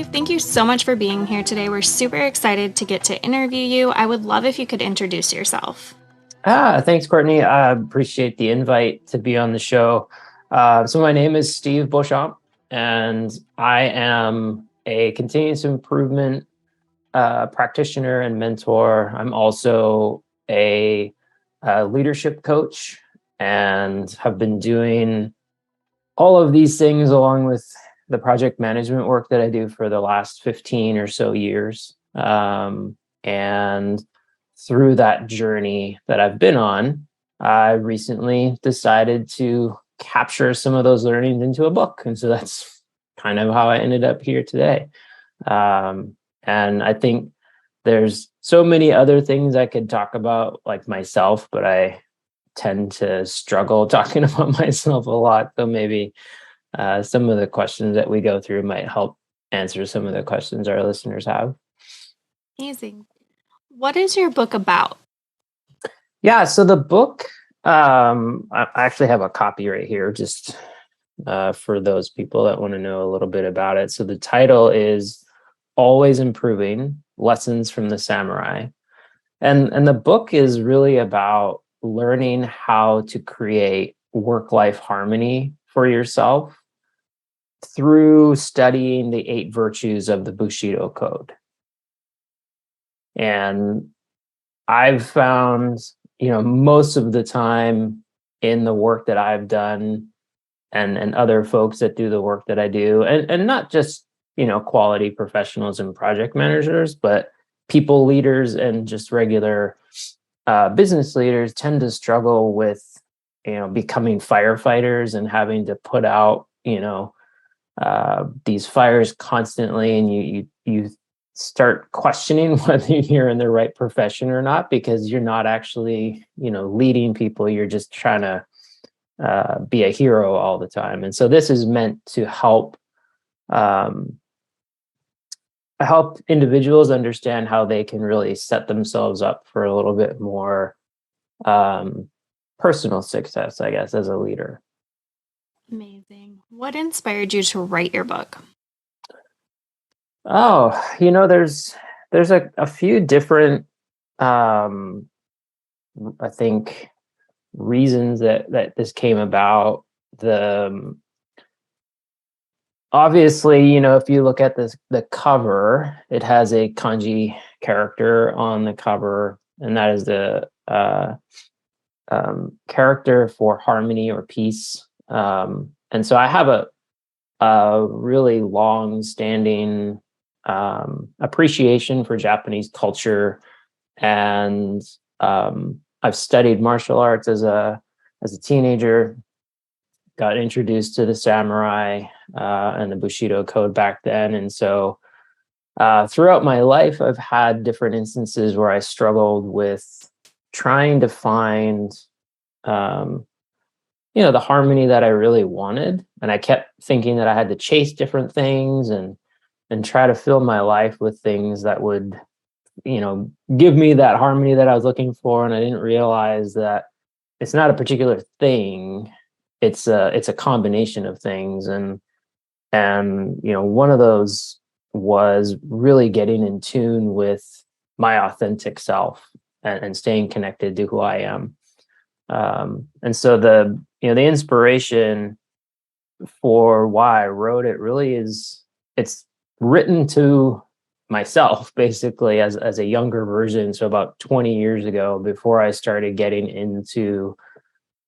Steve, thank you so much for being here today. We're super excited to get to interview you. I would love if you could introduce yourself. Thanks, Courtney. I appreciate the invite to be on the show. So my name is Steve Beauchamp, and I am a continuous improvement practitioner and mentor. I'm also a leadership coach and have been doing all of these things along with the project management work that I do for the last 15 or so years. And through that journey that I've been on, I recently decided to capture some of those learnings into a book. And so that's kind of how I ended up here today. And I think there's so many other things I could talk about, like myself, but I tend to struggle talking about myself a lot. So maybe some of the questions that we go through might help answer some of the questions our listeners have. Amazing. What is your book about? Yeah, so the book, I actually have a copy right here just for those people that want to know a little bit about it. So the title is Always Improving: Lessons from the Samurai. And the book is really about learning how to create work-life harmony for yourself through studying the 8 virtues of the Bushido Code. And I've found, most of the time in the work that I've done and other folks that do the work that I do, and not just, quality professionals and project managers, but people leaders and just regular business leaders tend to struggle with, becoming firefighters and having to put out, these fires constantly, and you start questioning whether you're in the right profession or not, because you're not actually, leading people. You're just trying to be a hero all the time. And so this is meant to help individuals understand how they can really set themselves up for a little bit more personal success, I guess, as a leader. Amazing. What inspired you to write your book? Oh, there's a few different I think reasons that this came about. The Obviously, if you look at the cover, it has a kanji character on the cover, and that is the character for harmony or peace. And so I have a really long-standing appreciation for Japanese culture, and I've studied martial arts as a teenager. Got introduced to the samurai and the Bushido Code back then, and so throughout my life, I've had different instances where I struggled with trying to find the harmony that I really wanted. And I kept thinking that I had to chase different things and try to fill my life with things that would, give me that harmony that I was looking for. And I didn't realize that it's not a particular thing. It's a combination of things. And one of those was really getting in tune with my authentic self and staying connected to who I am. And so the inspiration for why I wrote it really it's written to myself, basically, as a younger version. So about 20 years ago, before I started getting into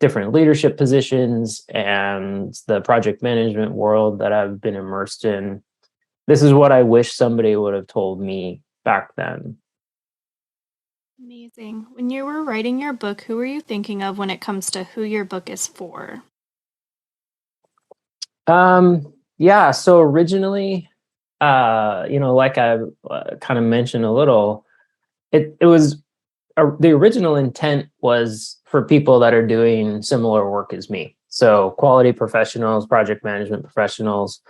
different leadership positions and the project management world that I've been immersed in, this is what I wish somebody would have told me back then. Amazing. When you were writing your book, who were you thinking of when it comes to who your book is for? Yeah, so originally, like I kind of mentioned a little, it was the original intent was for people that are doing similar work as me. So quality professionals, project management professionals.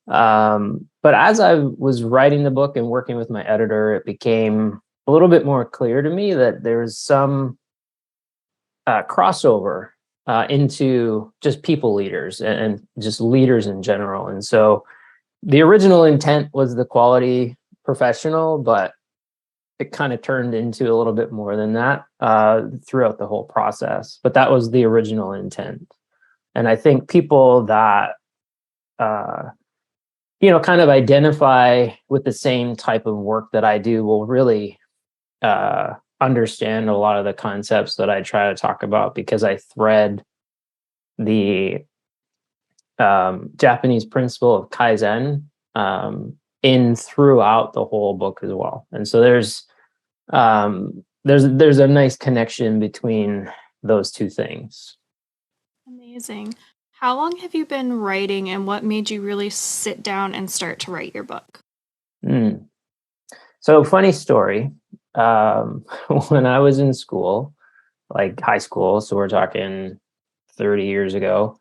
But as I was writing the book and working with my editor, it became a little bit more clear to me that there's some crossover into just people leaders and just leaders in general. And so the original intent was the quality professional, but it kind of turned into a little bit more than that throughout the whole process. But that was the original intent. And I think people that, kind of identify with the same type of work that I do will really understand a lot of the concepts that I try to talk about, because I thread the Japanese principle of Kaizen in throughout the whole book as well. And so there's a nice connection between those two things. Amazing. How long have you been writing, and what made you really sit down and start to write your book? So funny story. When I was in school, like high school, so we're talking 30 years ago,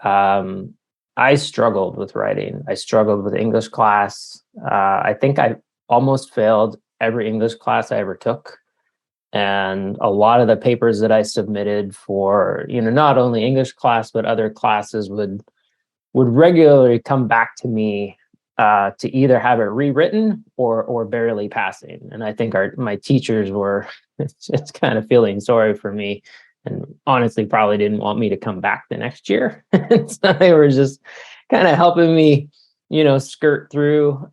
I struggled with writing. I struggled with English class. I think I almost failed every English class I ever took. And a lot of the papers that I submitted for, not only English class, but other classes would regularly come back to me to either have it rewritten or barely passing. And I think my teachers were just kind of feeling sorry for me, and honestly probably didn't want me to come back the next year. So they were just kind of helping me, skirt through.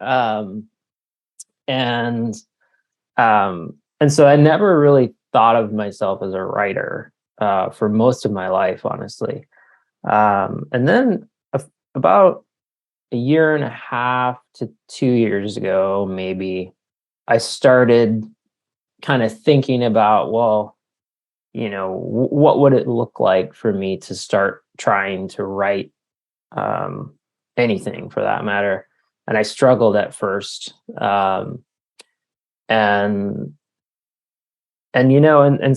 And so I never really thought of myself as a writer for most of my life, honestly. And then about a year and a half to 2 years ago, maybe, I started kind of thinking about, well, what would it look like for me to start trying to write anything for that matter. And I struggled at first. And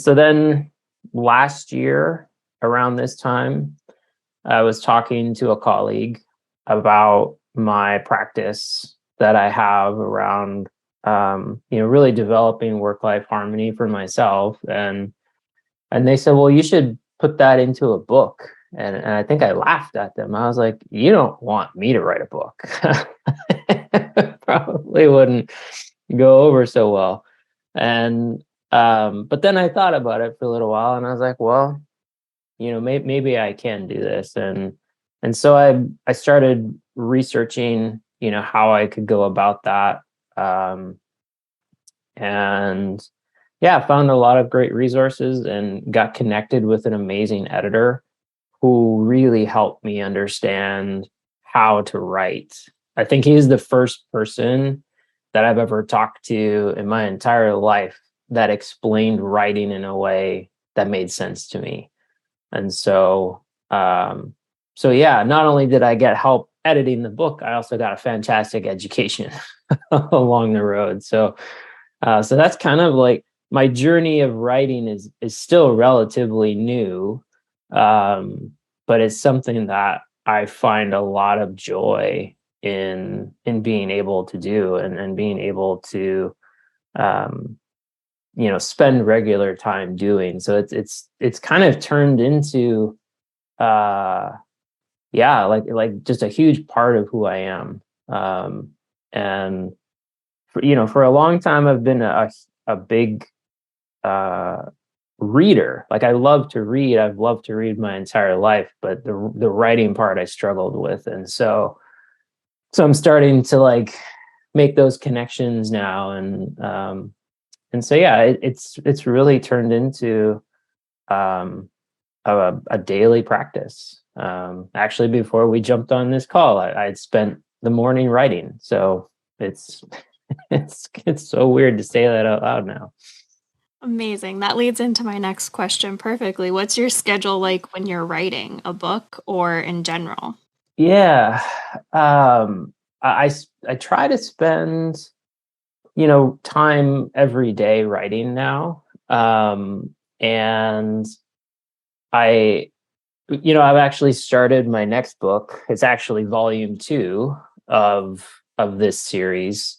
so then last year around this time, I was talking to a colleague about my practice that I have around, really developing work-life harmony for myself. And they said, well, you should put that into a book. And I think I laughed at them. I was like, you don't want me to write a book. Probably wouldn't go over so well. And but then I thought about it for a little while, and I was like, well, maybe I can do this. And so I started researching, how I could go about that. And yeah, found a lot of great resources and got connected with an amazing editor who really helped me understand how to write. I think he's the first person that I've ever talked to in my entire life that explained writing in a way that made sense to me. And so, yeah, not only did I get help editing the book, I also got a fantastic education along the road. So that's kind of like my journey of writing is still relatively new, but it's something that I find a lot of joy in being able to do, and being able to spend regular time doing. So it's kind of turned into like just a huge part of who I am. And for a long time I've been a big reader. Like I love to read. I've loved to read my entire life, but the writing part I struggled with. And so I'm starting to like make those connections now. And so yeah, it's really turned into a daily practice. Actually, before we jumped on this call, I'd spent the morning writing. So it's so weird to say that out loud now. Amazing. That leads into my next question perfectly. What's your schedule like when you're writing a book or in general? Yeah. I try to spend, time every day writing now. And I've actually started my next book. It's actually volume 2 of this series.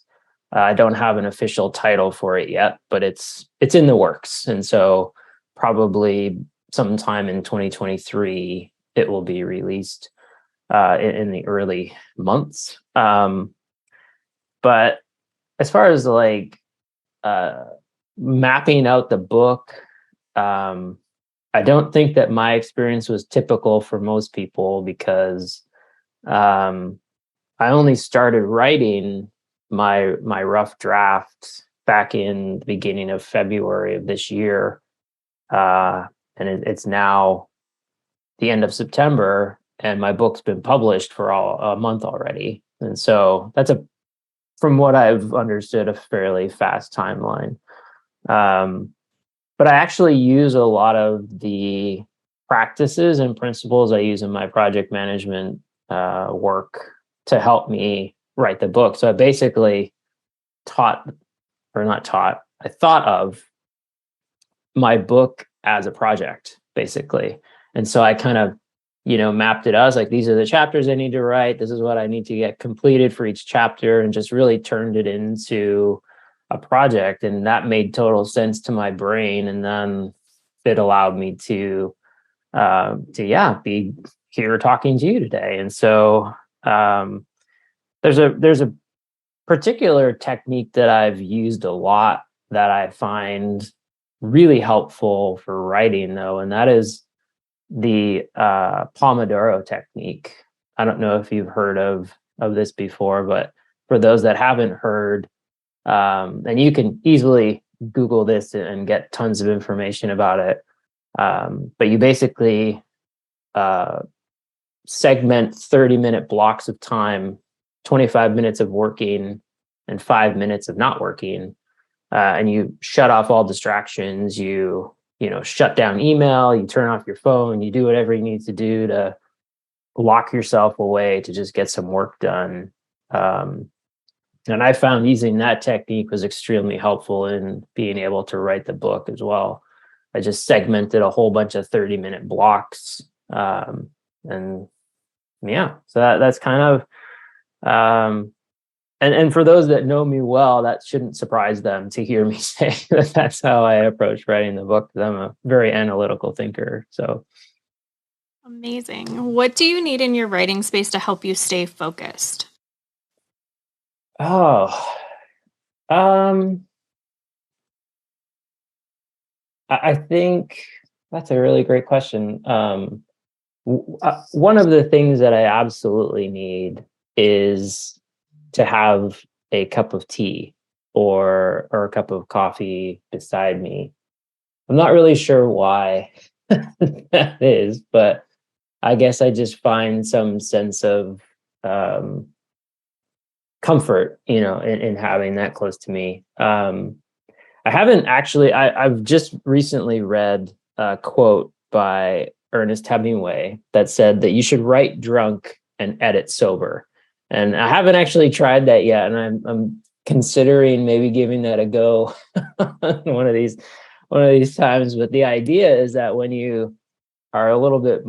I don't have an official title for it yet, but it's in the works. And so probably sometime in 2023, it will be released. in the early months. But as far as like uh, mapping out the book, um, I don't think that my experience was typical for most people because um, I only started writing my rough draft back in the beginning of February of this year, uh, and it's now the end of September, and my book's been published for a month already. And so that's from what I've understood, a fairly fast timeline. Um, but I actually use a lot of the practices and principles I use in my project management work to help me write the book. So I basically taught, or not taught, I thought of my book as a project, basically. And so I kind of, mapped it out. I was like, these are the chapters I need to write. This is what I need to get completed for each chapter, and just really turned it into a project. And that made total sense to my brain. And then it allowed me yeah, be here talking to you today. And so um, there's a particular technique that I've used a lot that I find really helpful for writing, though, and that is the Pomodoro technique. I don't know if you've heard of this before, but for those that haven't heard, and you can easily Google this and get tons of information about it. But you basically uh, segment 30-minute blocks of time, 25 minutes of working and 5 minutes of not working. And you shut off all distractions. You shut down email, you turn off your phone, you do whatever you need to do to lock yourself away to just get some work done. Um, and I found using that technique was extremely helpful in being able to write the book as well. I just segmented a whole bunch of 30-minute blocks. And yeah, so that's kind of, and for those that know me well, that shouldn't surprise them to hear me say that that's how I approach writing the book. 'Cause I'm a very analytical thinker. So, Amazing. What do you need in your writing space to help you stay focused? oh, um, I think that's a really great question. One of the things that I absolutely need is to have a cup of tea or a cup of coffee beside me. I'm not really sure why that is, but I guess I just find some sense of um, comfort, in having that close to me. I haven't actually. I've just recently read a quote by Ernest Hemingway that said that you should write drunk and edit sober. And I haven't actually tried that yet, and I'm considering maybe giving that a go one of these times. But the idea is that when you are a little bit,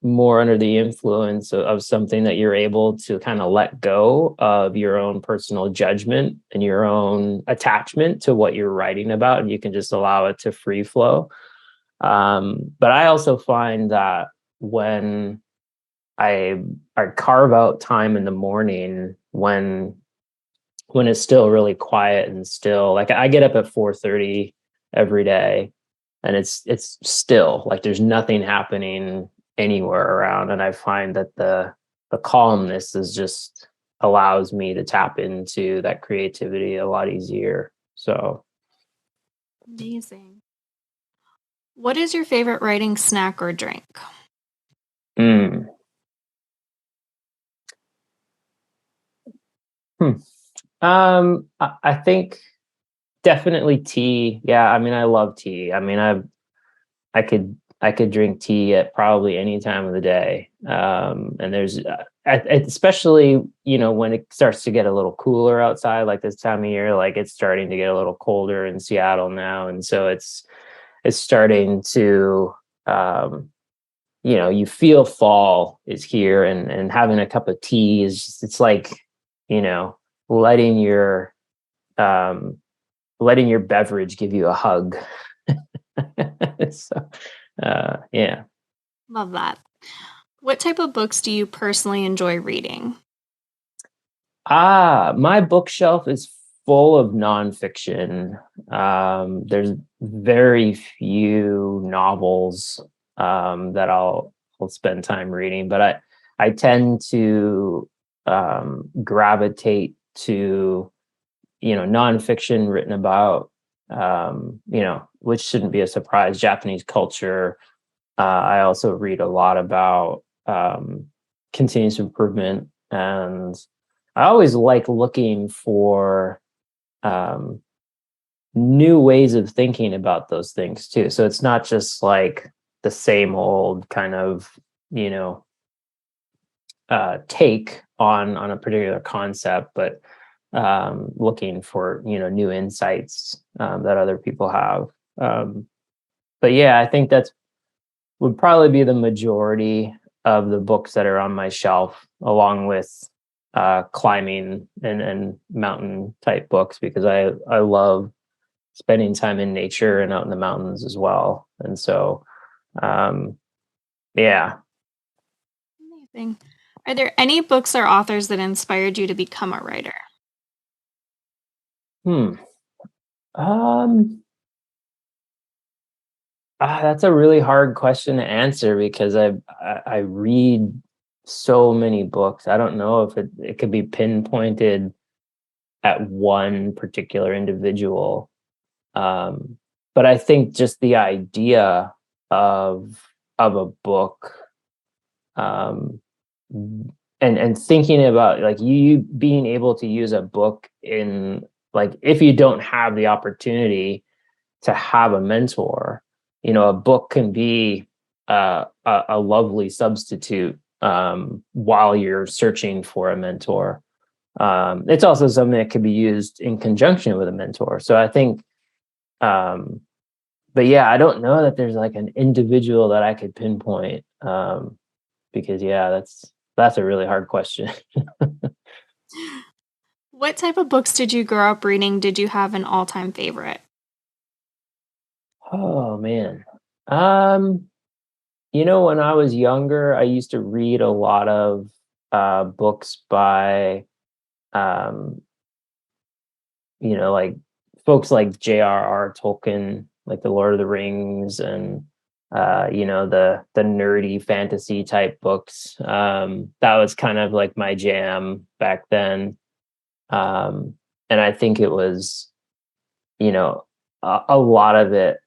more under the influence of something, that you're able to kind of let go of your own personal judgment and your own attachment to what you're writing about, and you can just allow it to free flow. But I also find that when I carve out time in the morning when it's still really quiet and still, like I get up at 4:30 every day, and it's still like there's nothing happening anywhere around, and I find that the calmness is just allows me to tap into that creativity a lot easier. So Amazing. What is your favorite writing snack or drink? mm, hmm. I think definitely tea. Yeah, I mean I love tea. I mean I could drink tea at probably any time of the day. And there's especially, when it starts to get a little cooler outside, like this time of year, like it's starting to get a little colder in Seattle now, and so it's starting to you feel fall is here, and having a cup of tea is just, it's like, you know letting your um letting your beverage give you a hug. So yeah. Love that. What type of books do you personally enjoy reading? My bookshelf is full of nonfiction. There's very few novels that I'll spend time reading, but I tend to gravitate to nonfiction written about which shouldn't be a surprise, Japanese culture. I also read a lot about continuous improvement, and I always like looking for um, new ways of thinking about those things too. So it's not just like the same old kind of, you know, take on a particular concept, but looking for new insights that other people have. Um, but yeah, I think that's would probably be the majority of the books that are on my shelf, along with climbing and mountain type books, because I love spending time in nature and out in the mountains as well. And so, um, yeah. Amazing. Are there any books or authors that inspired you to become a writer? Hmm. Um, that's a really hard question to answer because I read so many books. I don't know if it could be pinpointed at one particular individual. Um, but I think just the idea of a book, um, and thinking about like you being able to use a book in, like, if you don't have the opportunity to have a mentor, a book can be a lovely substitute while you're searching for a mentor. It's also something that could be used in conjunction with a mentor. So I think, um, but yeah, I don't know that there's like an individual that I could pinpoint, because yeah, that's a really hard question. What type of books did you grow up reading? Did you have an all-time favorite? Oh man. Um, when I was younger, I used to read a lot of books by um, like folks like J.R.R. Tolkien, like the Lord of the Rings, and the nerdy fantasy type books. That was kind of like my jam back then. Um, and I think it was, you know, a lot of it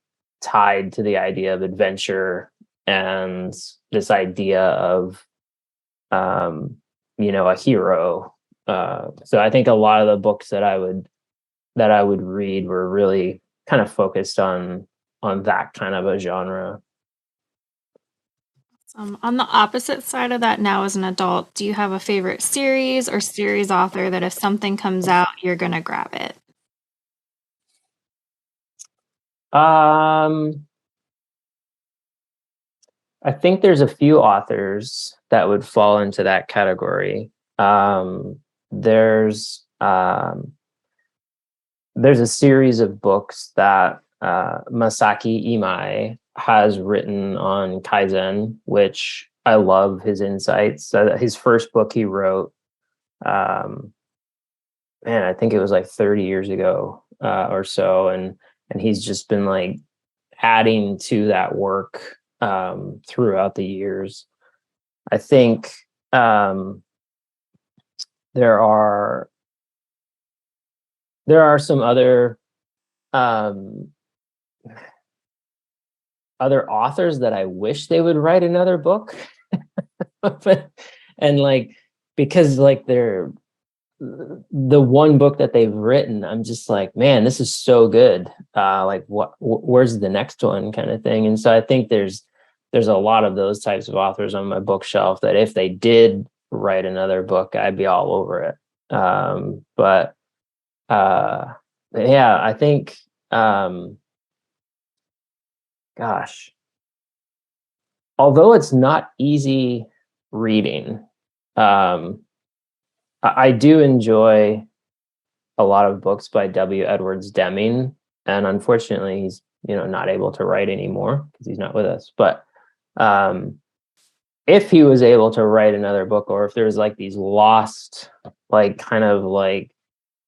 tied to the idea of adventure and this idea of, um, a hero. So I think a lot of the books that I would read were really kind of focused on that kind of a genre. On the opposite side of that, now as an adult, do you have a favorite series or series author that if something comes out, you're gonna grab it? Um, I think there's a few authors that would fall into that category. There's there's a series of books that Masaki Imai has written on Kaizen, which I love his insights. His first book he wrote, um, man, I think it was like 30 years ago or so, and he's just been like adding to that work throughout the years. I think um, there are some um, other authors that I wish they would write another book, and like, because like they're the one book that they've written, I'm just like, man, this is so good. Like, where's the next one, kind of thing. And so I think there's a lot of those types of authors on my bookshelf that if they did write another book, I'd be all over it. Uh, but yeah, I think, gosh, although it's not easy reading, um, I do enjoy a lot of books by W. Edwards Deming, and unfortunately, he's not able to write anymore because he's not with us. But um, if he was able to write another book, or if there's like these lost, like kind of like,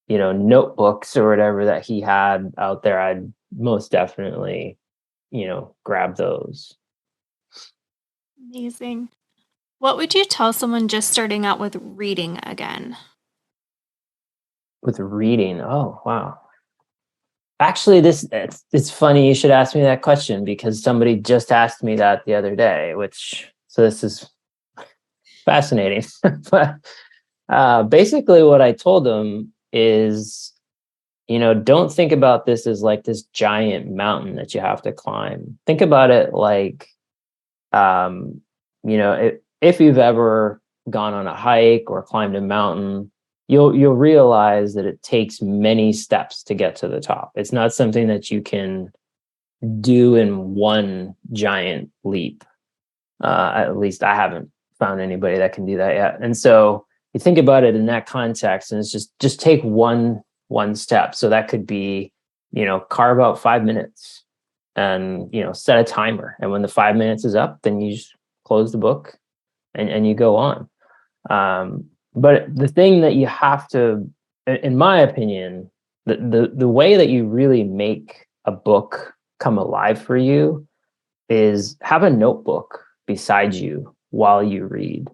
notebooks or whatever that he had out there, I'd most definitely, grab those. Amazing. What would you tell someone just starting out with reading again? With reading, oh wow. Actually, it's funny you should ask me that question, because somebody just asked me that the other day, so this is fascinating. But basically what I told them is, don't think about this as like this giant mountain that you have to climb. Think about it like, um, if you've ever gone on a hike or climbed a mountain, you'll realize that it takes many steps to get to the top. It's not something that you can do in one giant leap. At least I haven't found anybody that can do that yet. And so you think about it in that context, and it's just take one step. So that could be, carve out 5 minutes, and set a timer. And when the 5 minutes is up, then you just close the book, and you go on. But the thing that you have to, in my opinion, the way that you really make a book come alive for you is have a notebook beside you while you read.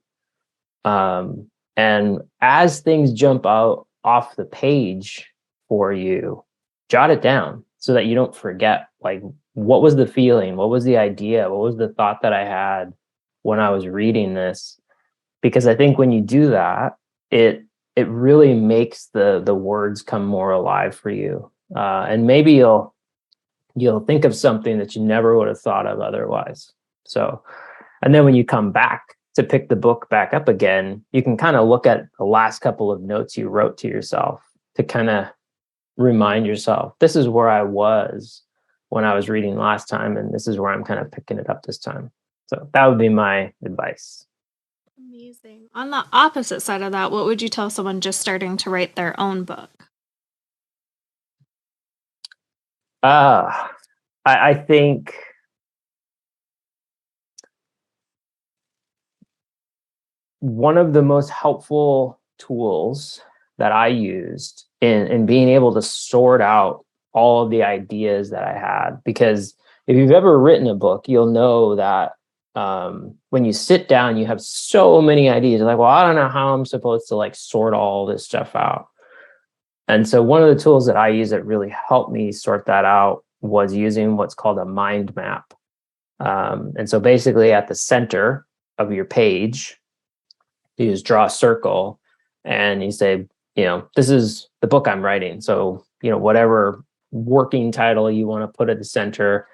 And as things jump out off the page for you, jot it down so that you don't forget, like, what was the feeling? What was the idea? What was the thought that I had when I was reading this? Because I think when you do that, it really makes the words come more alive for you. And maybe you'll think of something that you never would have thought of otherwise. So, and then when you come back to pick the book back up again, you can kind of look at the last couple of notes you wrote to yourself to kind of remind yourself, this is where I was when I was reading last time, and this is where I'm kind of picking it up this time. So that would be my advice. Amazing. On the opposite side of that, what would you tell someone just starting to write their own book? Uh, I think one of the most helpful tools that I used in being able to sort out all of the ideas that I had, because if you've ever written a book, you'll know that when you sit down, you have so many ideas. You're like, well, I don't know how I'm supposed to like sort all this stuff out. And so one of the tools that I use that really helped me sort that out was using what's called a mind map. And so basically at the center of your page, you just draw a circle and you say, this is the book I'm writing. So, whatever working title you want to put at the center.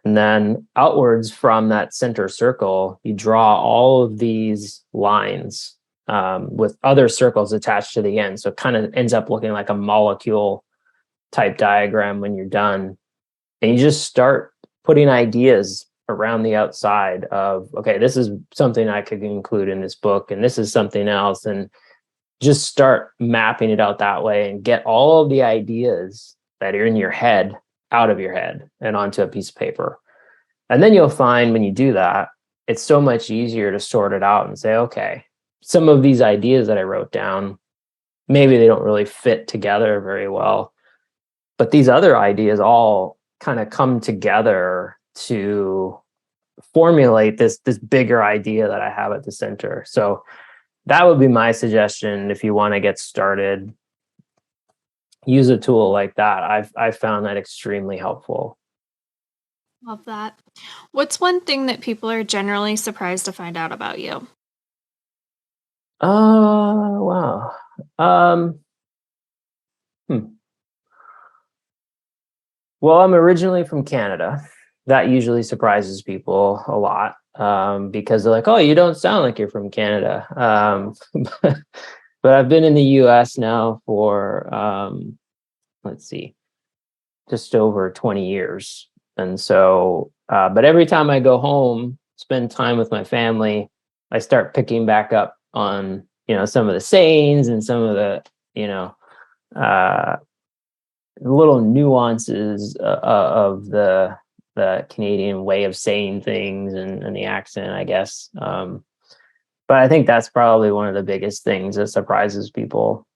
And then outwards from that center circle, you draw all of these lines with other circles attached to the end. So it kind of ends up looking like a molecule type diagram when you're done. And you just start putting ideas around the outside of, okay, this is something I could include in this book, and this is something else. And just start mapping it out that way and get all of the ideas that are in your head out of your head and onto a piece of paper. And then you'll find when you do that, it's so much easier to sort it out and say, okay, some of these ideas that I wrote down, maybe they don't really fit together very well, but these other ideas all kind of come together to formulate this bigger idea that I have at the center. So that would be my suggestion if you want to get started. Use a tool like that. I've found that extremely helpful. Love that. What's one thing that people are generally surprised to find out about you? Oh, wow. Hmm. Well, I'm originally from Canada. That usually surprises people a lot, because they're like, "Oh, you don't sound like you're from Canada." But I've been in the U.S. now for, let's see, just over 20 years. And so, but every time I go home, spend time with my family, I start picking back up on, some of the sayings and some of the, uh, little nuances of the Canadian way of saying things and the accent, I guess. But I think that's probably one of the biggest things that surprises people.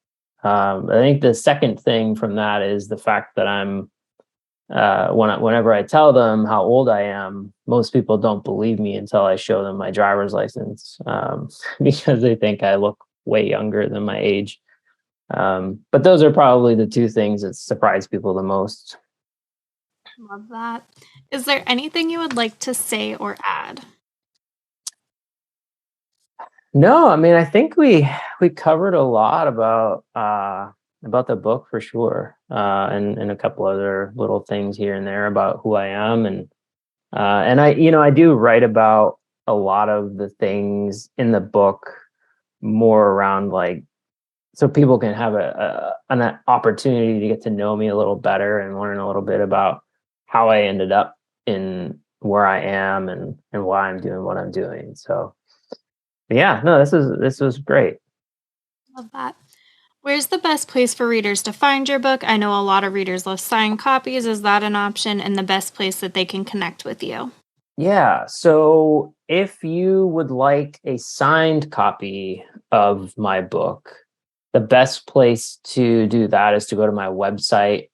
I think the second thing from that is the fact that I'm whenever I tell them how old I am, most people don't believe me until I show them my driver's license, because they think I look way younger than my age. But those are probably the two things that surprise people the most. Love that. Is there anything you would like to say or add? No, I mean, I think we covered a lot about the book for sure, and a couple other little things here and there about who I am, and I do write about a lot of the things in the book more around like so people can have an opportunity to get to know me a little better and learn a little bit about how I ended up in where I am and why I'm doing what I'm doing. So yeah, no, this was great. Love that. Where's the best place for readers to find your book? I know a lot of readers love signed copies. Is that an option and the best place that they can connect with you? Yeah, so if you would like a signed copy of my book, the best place to do that is to go to my website.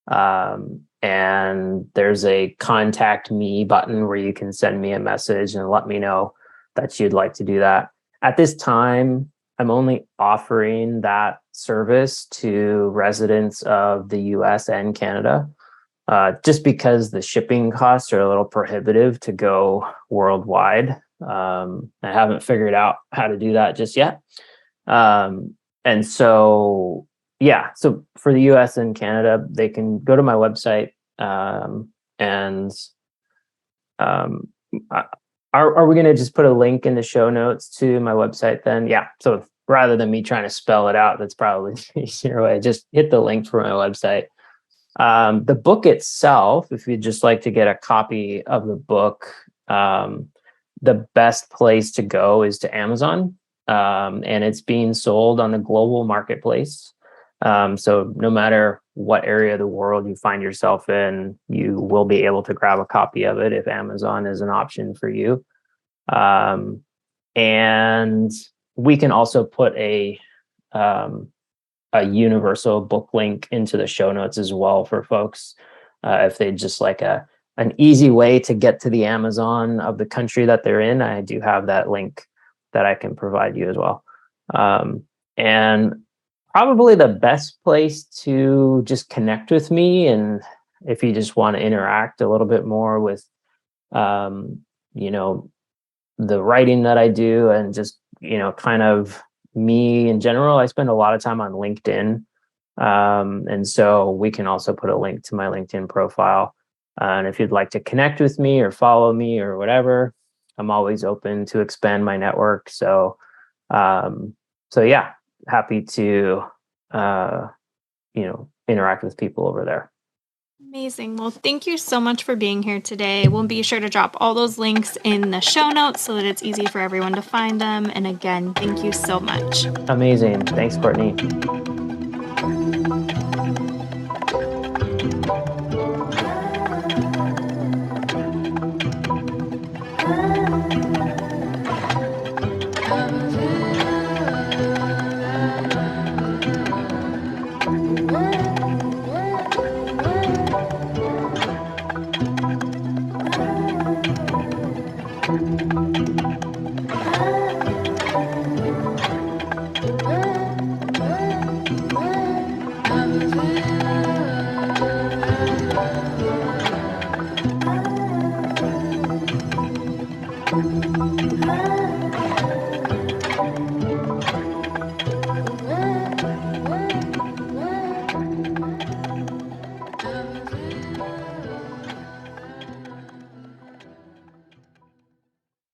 And there's a contact me button where you can send me a message and let me know that you'd like to do that. At this time, I'm only offering that service to residents of the US and Canada, just because the shipping costs are a little prohibitive to go worldwide. I haven't figured out how to do that just yet. And so, yeah, so for the US and Canada, they can go to my website. And um, I- are we going to just put a link in the show notes to my website then? Yeah. So rather than me trying to spell it out, that's probably the easier way. Just hit the link for my website. The book itself, if you'd just like to get a copy of the book, the best place to go is to Amazon. And it's being sold on the global marketplace. So no matter what area of the world you find yourself in, you will be able to grab a copy of it if Amazon is an option for you. Um, and we can also put um, a universal book link into the show notes as well for folks, if they just like an easy way to get to the Amazon of the country that they're in. I do have that link that I can provide you as well. And probably the best place to just connect with me, and if you just want to interact a little bit more with um, you know the writing that I do and just kind of me in general, I spend a lot of time on LinkedIn. And so we can also put a link to my LinkedIn profile. And if you'd like to connect with me or follow me or whatever, I'm always open to expand my network. Um, so yeah, happy to, uh, interact with people over there. Amazing. Well, thank you so much for being here today. We'll be sure to drop all those links in the show notes so that it's easy for everyone to find them. And again, thank you so much. Amazing. Thanks, Courtney.